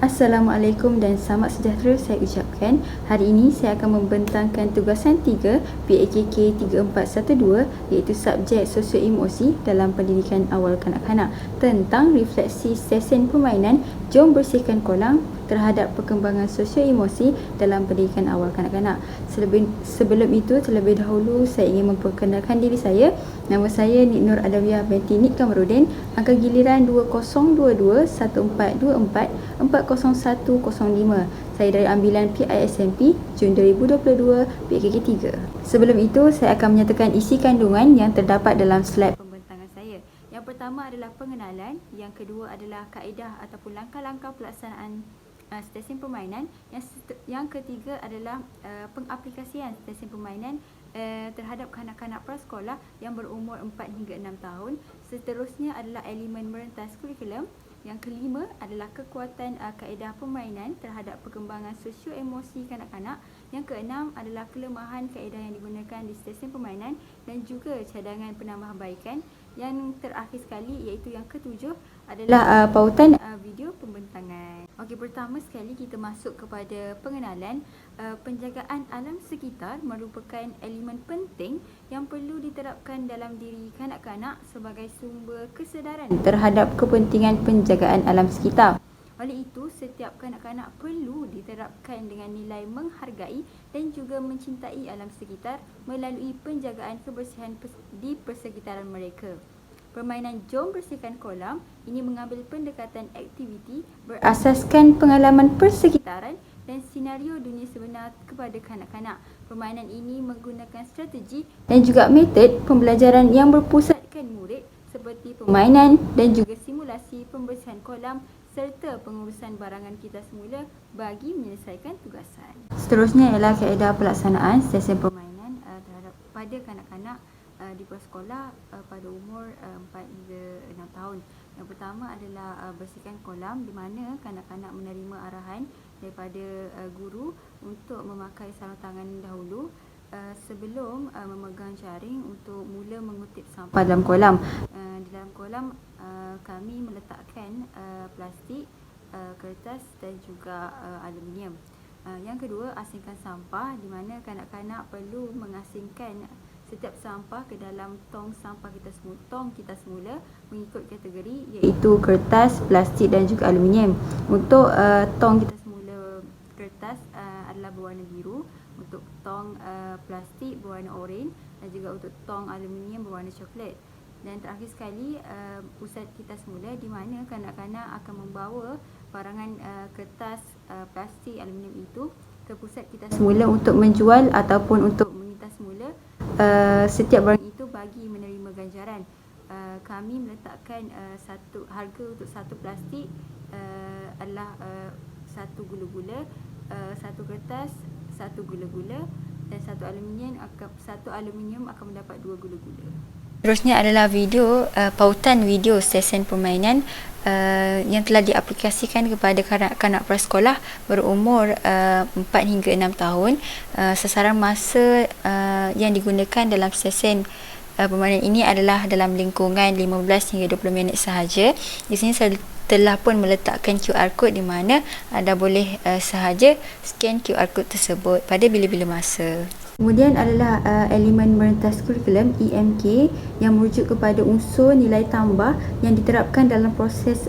Assalamualaikum dan selamat sejahtera saya ucapkan. Hari ini saya akan membentangkan tugasan 3 PAKK 3412 iaitu subjek sosio-emosi dalam pendidikan awal kanak-kanak tentang refleksi sesen permainan jom bersihkan kolam terhadap perkembangan sosio-emosi dalam pendidikan awal kanak-kanak. Sebelum itu, terlebih dahulu saya ingin memperkenalkan diri saya. Nama saya Nik Nur Adawiyah binti Nik Kamarudin. Angka giliran 2022 1424 40105. Saya dari ambilan PISMP Jun 2022 PKK 3. Sebelum itu, saya akan menyatakan isi kandungan yang terdapat dalam slide pembentangan saya. Yang pertama adalah pengenalan, yang kedua adalah kaedah ataupun langkah-langkah pelaksanaan stesen permainan, yang ketiga adalah pengaplikasian stesen permainan terhadap kanak-kanak prasekolah yang berumur 4 hingga 6 tahun. Seterusnya adalah elemen merentas kurikulum. Yang kelima adalah kekuatan kaedah permainan terhadap perkembangan sosio-emosi kanak-kanak. Yang keenam adalah kelemahan kaedah yang digunakan di stesen permainan dan juga cadangan penambahbaikan. Yang terakhir sekali iaitu yang ketujuh adalah pautan video pembentangan. Okey, pertama sekali kita masuk kepada pengenalan. Penjagaan alam sekitar merupakan elemen penting yang perlu diterapkan dalam diri kanak-kanak sebagai sumber kesedaran terhadap kepentingan penjagaan alam sekitar. Oleh itu, setiap kanak-kanak perlu diterapkan dengan nilai menghargai dan juga mencintai alam sekitar melalui penjagaan kebersihan di persekitaran mereka. Permainan Jom Bersihkan Kolam ini mengambil pendekatan aktiviti berasaskan pengalaman persekitaran dan senario dunia sebenar kepada kanak-kanak. Permainan ini menggunakan strategi dan juga metod pembelajaran yang berpusatkan murid seperti permainan dan juga simulasi pembersihan kolam serta pengurusan barangan kita semula bagi menyelesaikan tugasan. Seterusnya ialah kaedah pelaksanaan stesen permainan terhadap pada kanak-kanak di prasekolah pada umur 4 hingga 6 tahun. Yang pertama adalah bersihkan kolam, di mana kanak-kanak menerima arahan daripada guru untuk memakai sarung tangan dahulu sebelum memegang jaring untuk mula mengutip sampah dalam kolam. Di dalam kolam kami meletakkan plastik, kertas dan juga aluminium. Yang kedua, asingkan sampah, di mana kanak-kanak perlu mengasingkan setiap sampah ke dalam tong sampah kita semula mengikut kategori iaitu kertas, plastik dan juga aluminium. Untuk tong kita semula kertas adalah berwarna biru, untuk tong plastik berwarna oranye dan juga untuk tong aluminium berwarna coklat. Dan terakhir sekali, pusat kita semula, di mana kanak-kanak akan membawa barangan kertas, plastik, aluminium itu ke pusat kita semula untuk menjual ataupun untuk menyita semula setiap barang itu bagi menerima ganjaran. Kami meletakkan satu harga untuk satu plastik adalah satu gula-gula, satu kertas, satu gula-gula dan satu aluminium akan mendapat 2 gula-gula. Seterusnya adalah video pautan video stesen permainan yang telah diaplikasikan kepada kanak-kanak prasekolah berumur 4 hingga 6 tahun. Sasaran masa yang digunakan dalam stesen permainan ini adalah dalam lingkungan 15 hingga 20 minit sahaja. Di sini saya telah pun meletakkan QR code di mana anda boleh sahaja scan QR code tersebut pada bila-bila masa. Kemudian adalah elemen merentas kurikulum EMK yang merujuk kepada unsur nilai tambah yang diterapkan dalam proses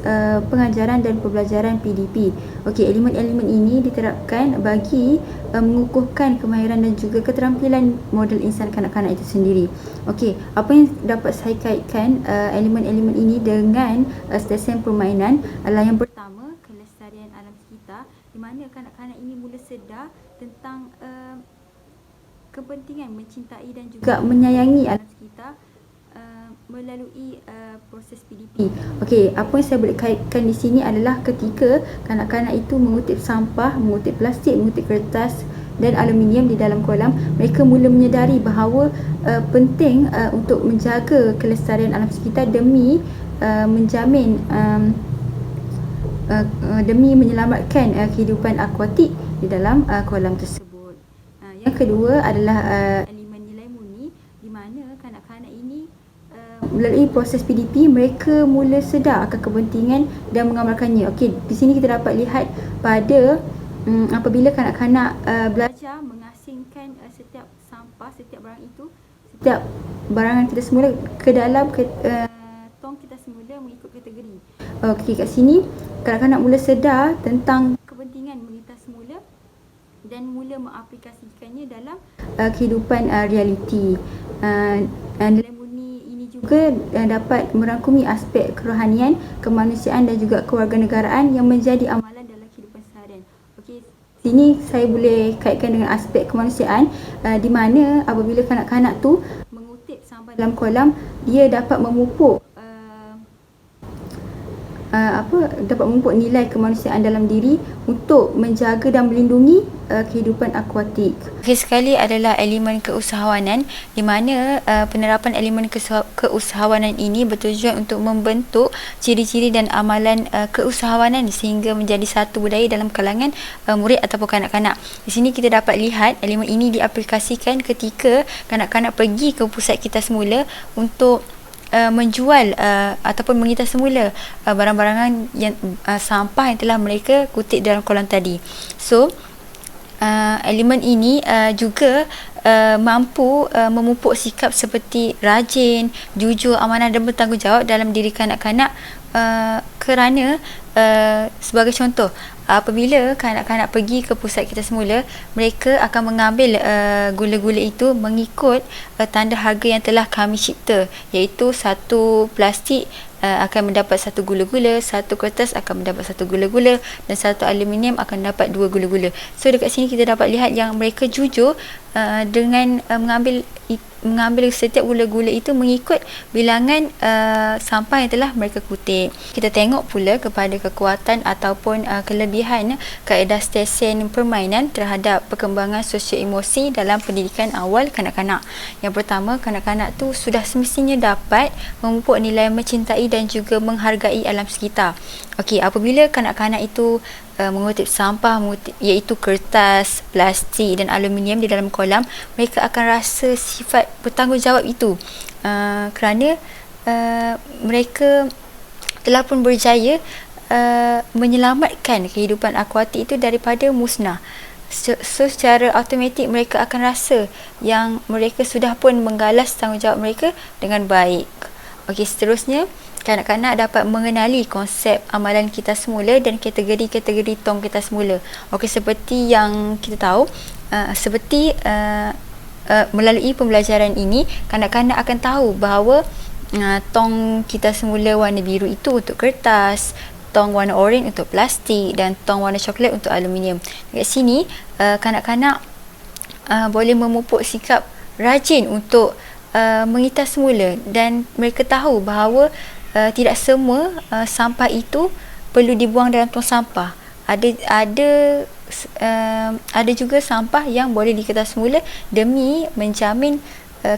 pengajaran dan pembelajaran PDP. Okey, elemen-elemen ini diterapkan bagi mengukuhkan kemahiran dan juga keterampilan model insan kanak-kanak itu sendiri. Okey, apa yang dapat saya kaitkan elemen-elemen ini dengan stesen permainan adalah yang pertama, kelestarian alam sekitar, di mana kanak-kanak ini mula sedar tentang kepentingan mencintai dan juga menyayangi alam sekitar melalui proses PDP. Okey, apa yang saya boleh kaitkan di sini adalah ketika kanak-kanak itu mengutip sampah, mengutip plastik, mengutip kertas dan aluminium di dalam kolam, mereka mula menyedari bahawa penting untuk menjaga kelestarian alam sekitar demi menjamin demi menyelamatkan kehidupan akuatik di dalam kolam tersebut. Yang kedua adalah elemen nilai murni, di mana kanak-kanak ini melalui proses PDP, mereka mula sedar akan kepentingan dan mengamalkannya. Okey, di sini kita dapat lihat pada apabila kanak-kanak belajar mengasingkan setiap sampah, setiap barang itu, setiap barangan kita semula ke dalam tong kita semula mengikut kategori. Okey, kat sini kanak-kanak mula sedar tentang kepentingan mengitas semula dan mula mengaplikasikannya dalam kehidupan realiti. Nilai murni ini juga dapat merangkumi aspek kerohanian, kemanusiaan dan juga kewarganegaraan yang menjadi amalan dalam kehidupan seharian. Okey, sini saya boleh kaitkan dengan aspek kemanusiaan, di mana apabila kanak-kanak tu mengutip sampah dalam kolam, dia dapat memupuk dapat memupuk nilai kemanusiaan dalam diri untuk menjaga dan melindungi kehidupan akuatik. Akhir sekali adalah elemen keusahawanan, di mana penerapan elemen keusahawanan ini bertujuan untuk membentuk ciri-ciri dan amalan keusahawanan sehingga menjadi satu budaya dalam kalangan murid ataupun kanak-kanak. Di sini kita dapat lihat elemen ini diaplikasikan ketika kanak-kanak pergi ke pusat kita semula untuk menjual ataupun mengitas semula barang-barangan yang sampah yang telah mereka kutip dalam kolam tadi. So elemen ini juga mampu memupuk sikap seperti rajin, jujur, amanah dan bertanggungjawab dalam diri kanak-kanak, kerana sebagai contoh, apabila kanak-kanak pergi ke pusat kita semula, mereka akan mengambil gula-gula itu mengikut tanda harga yang telah kami cipta, iaitu satu plastik akan mendapat satu gula-gula, satu kertas akan mendapat satu gula-gula dan satu aluminium akan dapat dua gula-gula. So dekat sini kita dapat lihat yang mereka jujur dengan mengambil setiap gula-gula itu mengikut bilangan sampah yang telah mereka kutip. Kita tengok pula kepada kekuatan ataupun kelebihan kaedah stesen permainan terhadap perkembangan sosio-emosi dalam pendidikan awal kanak-kanak. Yang pertama, kanak-kanak tu sudah semestinya dapat memupuk nilai mencintai dan juga menghargai alam sekitar. Okey, apabila kanak-kanak itu mengutip sampah, iaitu kertas, plastik dan aluminium di dalam kolam, mereka akan rasa sifat bertanggungjawab itu kerana mereka telah pun berjaya menyelamatkan kehidupan akuatik itu daripada musnah. So secara automatik mereka akan rasa yang mereka sudah pun menggalas tanggungjawab mereka dengan baik. Okey, seterusnya kanak-kanak dapat mengenali konsep amalan kita semula dan kategori-kategori tong kita semula. Okey, seperti yang kita tahu, melalui pembelajaran ini, kanak-kanak akan tahu bahawa tong kita semula warna biru itu untuk kertas, tong warna oranye untuk plastik dan tong warna coklat untuk aluminium. Dekat sini, kanak-kanak boleh memupuk sikap rajin untuk mengitas semula dan mereka tahu bahawa tidak semua sampah itu perlu dibuang dalam tong sampah. Ada juga sampah yang boleh diketas semula demi menjamin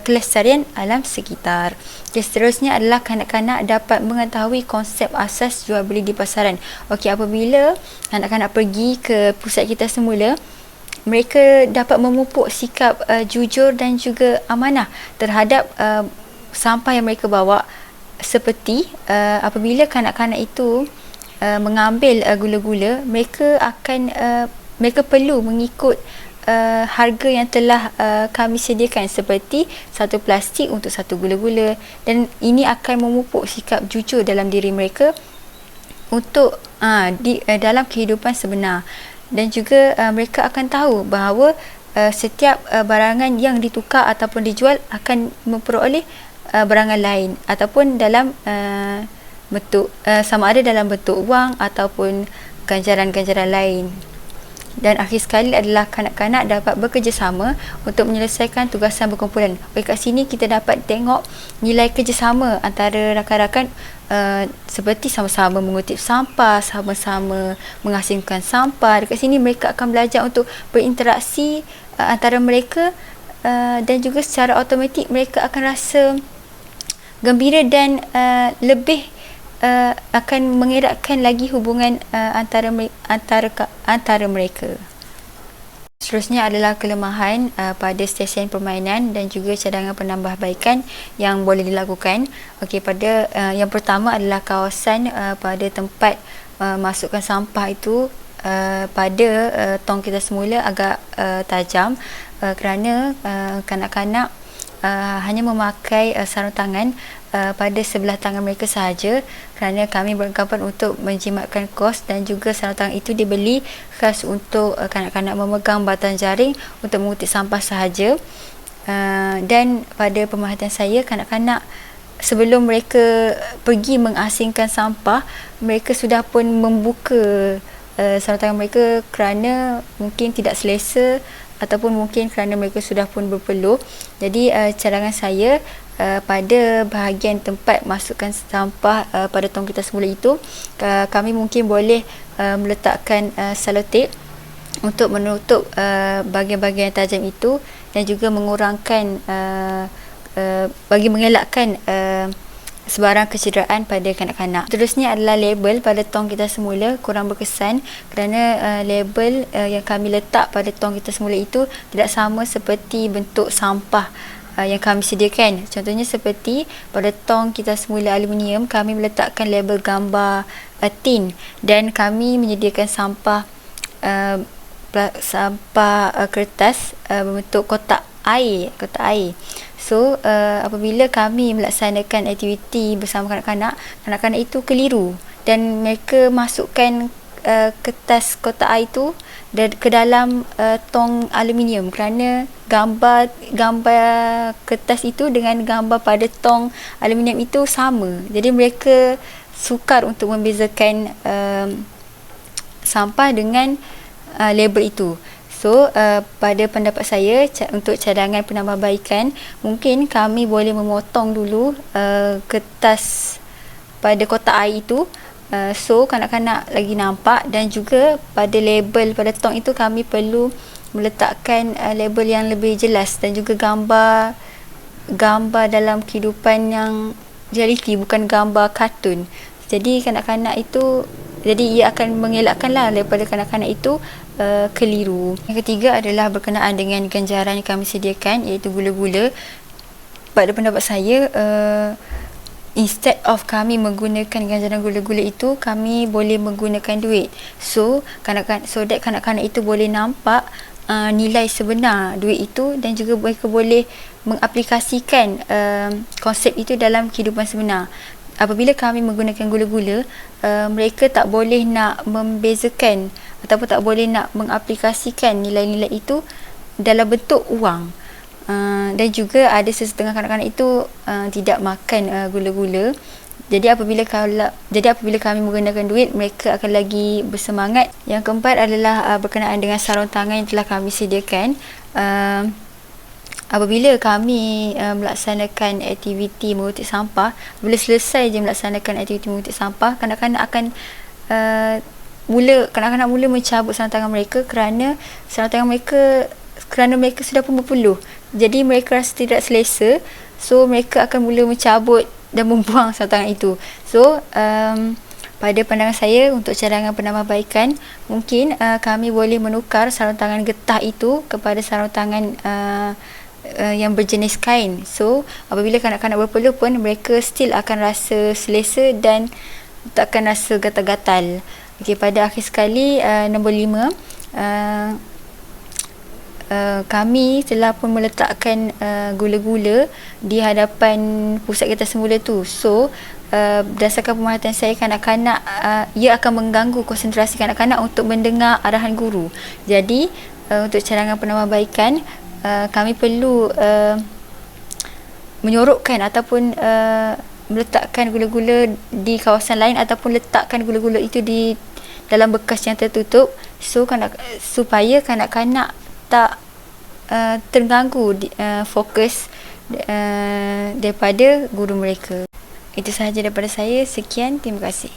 kelestarian alam sekitar. Dan seterusnya adalah kanak-kanak dapat mengetahui konsep asas jual beli di pasaran. Okey, apabila kanak-kanak pergi ke pusat kita semula, mereka dapat memupuk sikap jujur dan juga amanah terhadap sampah yang mereka bawa. Seperti apabila kanak-kanak itu mengambil gula-gula, mereka perlu mengikut harga yang telah kami sediakan, seperti satu plastik untuk satu gula-gula, dan ini akan memupuk sikap jujur dalam diri mereka untuk dalam kehidupan sebenar. Dan juga mereka akan tahu bahawa setiap barangan yang ditukar ataupun dijual akan memperoleh barangan lain ataupun dalam bentuk sama ada dalam bentuk wang ataupun ganjaran-ganjaran lain. Dan akhir sekali adalah kanak-kanak dapat bekerjasama untuk menyelesaikan tugasan berkumpulan. Kat sini kita dapat tengok nilai kerjasama antara rakan-rakan, seperti sama-sama mengutip sampah, sama-sama mengasingkan sampah. Dekat sini mereka akan belajar untuk berinteraksi antara mereka, dan juga secara automatik mereka akan rasa gembira dan lebih akan mengeratkan lagi hubungan antara mereka. Seterusnya adalah kelemahan pada stesen permainan dan juga cadangan penambahbaikan yang boleh dilakukan. Okey, pada yang pertama adalah kawasan pada tempat masukkan sampah itu pada tong kita semula agak tajam kerana kanak-kanak hanya memakai sarung tangan pada sebelah tangan mereka sahaja, kerana kami beranggapan untuk menjimatkan kos, dan juga sarung tangan itu dibeli khas untuk kanak-kanak memegang batang jaring untuk mengutip sampah sahaja. Dan pada pemerhatian saya, kanak-kanak sebelum mereka pergi mengasingkan sampah, mereka sudah pun membuka sarung tangan mereka kerana mungkin tidak selesa ataupun mungkin kerana mereka sudah pun berpeluh. Jadi cadangan saya pada bahagian tempat masukkan sampah pada tong kita semula itu, kami mungkin boleh meletakkan selotip untuk menutup bahagian-bahagian tajam itu, dan juga mengurangkan bagi mengelakkan sebarang kecederaan pada kanak-kanak. Seterusnya adalah label pada tong kita semula kurang berkesan kerana label yang kami letak pada tong kita semula itu tidak sama seperti bentuk sampah yang kami sediakan. Contohnya seperti pada tong kita semula aluminium, kami meletakkan label gambar tin, dan kami menyediakan sampah kertas berbentuk kotak air. So apabila kami melaksanakan aktiviti bersama kanak-kanak, kanak-kanak itu keliru dan mereka masukkan kertas kotak air itu ke dalam tong aluminium, kerana gambar kertas itu dengan gambar pada tong aluminium itu sama. Jadi mereka sukar untuk membezakan sampah dengan label itu. So pada pendapat saya, untuk cadangan penambahbaikan, mungkin kami boleh memotong dulu kertas pada kotak air itu, so kanak-kanak lagi nampak, dan juga pada label pada tong itu kami perlu meletakkan label yang lebih jelas dan juga gambar dalam kehidupan yang realiti, bukan gambar kartun. Jadi kanak-kanak itu, jadi ia akan mengelakkanlah daripada kanak-kanak itu keliru. Yang ketiga adalah berkenaan dengan ganjaran yang kami sediakan, iaitu gula-gula. Pada pendapat saya, instead of kami menggunakan ganjaran gula-gula itu, kami boleh menggunakan duit. So that kanak-kanak itu boleh nampak nilai sebenar duit itu, dan juga mereka boleh mengaplikasikan konsep itu dalam kehidupan sebenar. Apabila kami menggunakan gula-gula, mereka tak boleh nak membezakan ataupun tak boleh nak mengaplikasikan nilai-nilai itu dalam bentuk wang. Dan juga ada sesetengah kanak-kanak itu tidak makan gula-gula. Jadi apabila kami menggunakan duit, mereka akan lagi bersemangat. Yang keempat adalah berkenaan dengan sarung tangan yang telah kami sediakan. Apabila kami melaksanakan aktiviti mengutip sampah, bila selesai je melaksanakan aktiviti mengutip sampah, kanak-kanak akan mula mencabut sarung tangan mereka kerana mereka sudah pun berpeluh. Jadi mereka rasa tidak selesa, so mereka akan mula mencabut dan membuang sarung tangan itu. So pada pandangan saya, untuk cadangan penambahbaikan, mungkin kami boleh menukar sarung tangan getah itu kepada sarung tangan yang berjenis kain. So apabila kanak-kanak berpeluh pun, mereka still akan rasa selesa dan tak akan rasa gatal-gatal. Okey, pada akhir sekali, nombor 5, kami telah pun meletakkan gula-gula di hadapan pusat kita semula tu. So berdasarkan pemerhatian saya, kanak-kanak ia akan mengganggu konsentrasi kanak-kanak untuk mendengar arahan guru. Jadi untuk cadangan penambahbaikan, kami perlu menyorokkan ataupun meletakkan gula-gula di kawasan lain, ataupun letakkan gula-gula itu di dalam bekas yang tertutup, supaya kanak-kanak tak terganggu fokus daripada guru mereka. Itu sahaja daripada saya. Sekian, terima kasih.